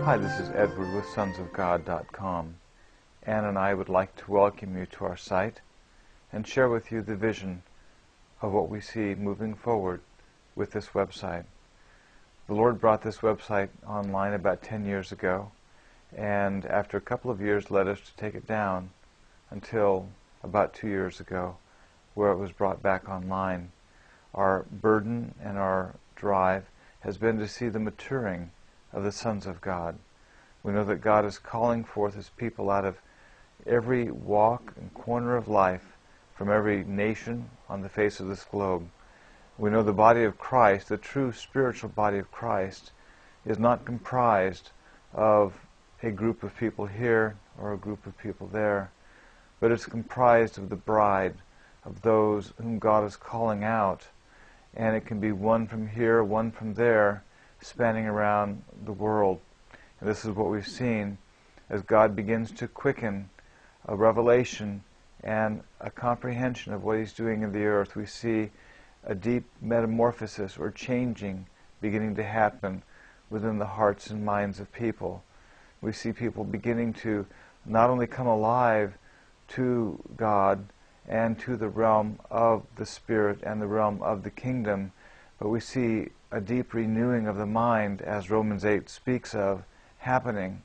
Hi, this is Edward with sonsofgod.com. Ann and I would like to welcome you to our site and share with you the vision of what we see moving forward with this website. The Lord brought this website online about 10 years ago, and after a couple of years led us to take it down until about 2 years ago, where it was brought back online. Our burden and our drive has been to see the maturing of the sons of God. We know that God is calling forth His people out of every walk and corner of life, from every nation on the face of this globe. We know the body of Christ, the true spiritual body of Christ, is not comprised of a group of people here or a group of people there, but it's comprised of the bride, of those whom God is calling out. And it can be one from here, one from there, spanning around the world. And this is what we've seen as God begins to quicken a revelation and a comprehension of what He's doing in the earth. We see a deep metamorphosis or changing beginning to happen within the hearts and minds of people. We see people beginning to not only come alive to God and to the realm of the Spirit and the realm of the kingdom, but we see a deep renewing of the mind, as Romans 8 speaks of, happening,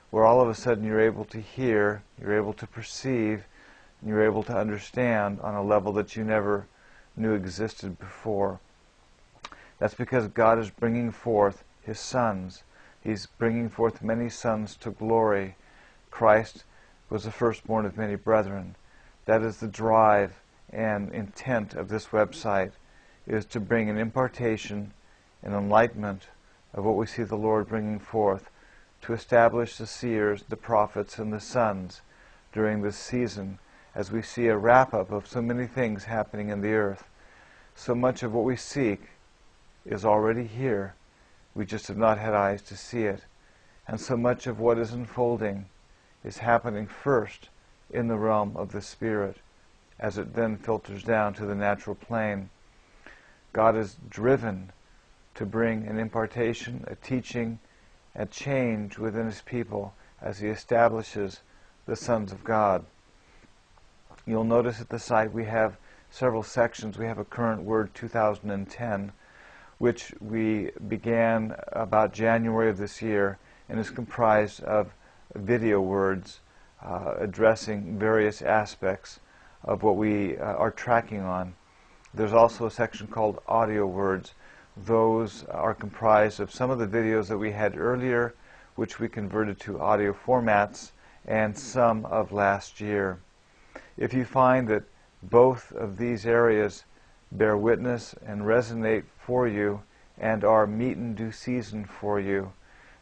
where all of a sudden you're able to hear, you're able to perceive, and you're able to understand on a level that you never knew existed before. That's because God is bringing forth His sons. He's bringing forth many sons to glory. Christ was the firstborn of many brethren. That is the drive and intent of this website, is to bring an impartation, an enlightenment of what we see the Lord bringing forth, to establish the seers, the prophets, and the sons during this season, as we see a wrap-up of so many things happening in the earth. So much of what we seek is already here. We just have not had eyes to see it. And so much of what is unfolding is happening first in the realm of the Spirit, as it then filters down to the natural plane. God is driven to bring an impartation, a teaching, a change within His people as He establishes the sons of God. You'll notice at the site we have several sections. We have a current word 2010, which we began about January of this year, and is comprised of video words addressing various aspects of what we are tracking on. There's also a section called audio words. Those are comprised of some of the videos that we had earlier, which we converted to audio formats, and some of last year. If you find that both of these areas bear witness and resonate for you and are meet in due season for you,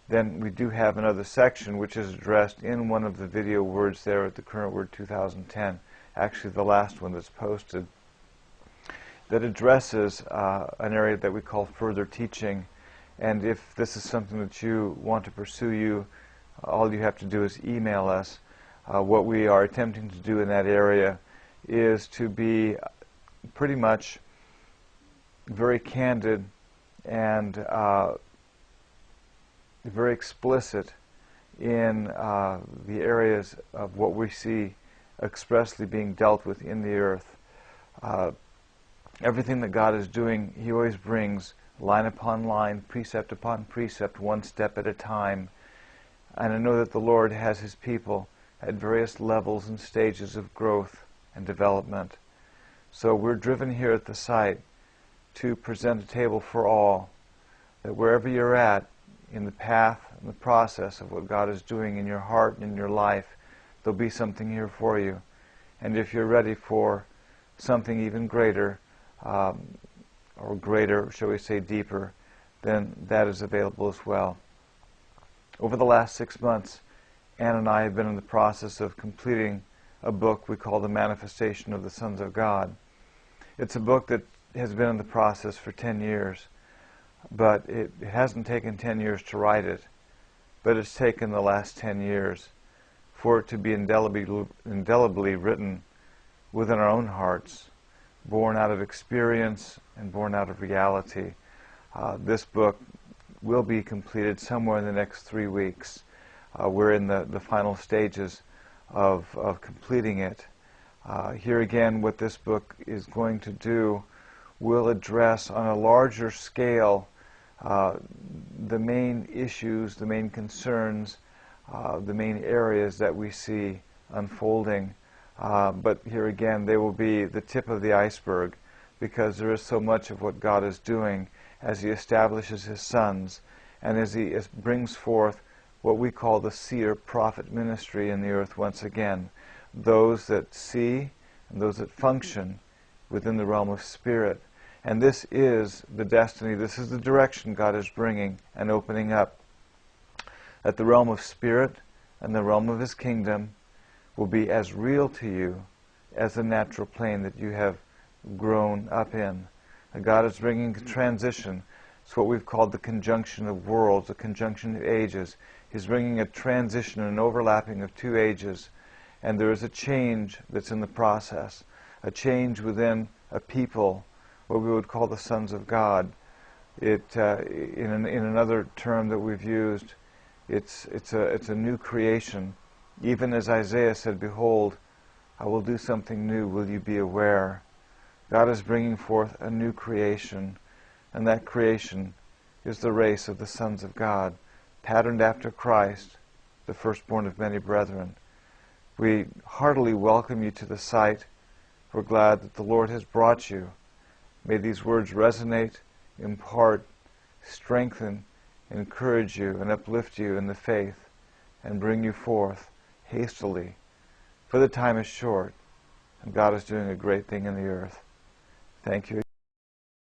then we do have another section which is addressed in one of the video words there at the current word 2010, actually the last one that's posted, that addresses an area that we call further teaching. And if this is something that you want to pursue, all you have to do is email us. What we are attempting to do in that area is to be pretty much very candid and very explicit in the areas of what we see expressly being dealt with in the earth. Everything that God is doing, He always brings line upon line, precept upon precept, one step at a time. And I know that the Lord has His people at various levels and stages of growth and development. So we're driven here at the site to present a table for all, that wherever you're at in the path and the process of what God is doing in your heart and in your life, there'll be something here for you. And if you're ready for something even greater, or greater, shall we say deeper, then that is available as well. Over the last 6 months, Ann and I have been in the process of completing a book we call The Manifestation of the Sons of God. It's a book that has been in the process for 10 years, but it hasn't taken 10 years to write it, but it's taken the last 10 years for it to be indelibly written within our own hearts, born out of experience and born out of reality. This book will be completed somewhere in the next 3 weeks. We're in the final stages of completing it. Here again, what this book is going to do will address on a larger scale the main issues, the main concerns, the main areas that we see unfolding. But here again, they will be the tip of the iceberg, because there is so much of what God is doing as He establishes His sons and as He brings forth what we call the seer-prophet ministry in the earth once again. Those that see and those that function within the realm of spirit. And this is the destiny, this is the direction God is bringing and opening up. That the realm of spirit and the realm of His kingdom will be as real to you as the natural plane that you have grown up in. And God is bringing a transition. It's what we've called the conjunction of worlds, the conjunction of ages. He's bringing a transition, an overlapping of 2 ages. And there is a change that's in the process. A change within a people, what we would call the sons of God. In another term that we've used, it's a new creation. Even as Isaiah said, "Behold, I will do something new, will you be aware?" God is bringing forth a new creation, and that creation is the race of the sons of God, patterned after Christ, the firstborn of many brethren. We heartily welcome you to the site. We're glad that the Lord has brought you. May these words resonate, impart, strengthen, encourage you, and uplift you in the faith, and bring you forth hastily. For the time is short, and God is doing a great thing in the earth. Thank you.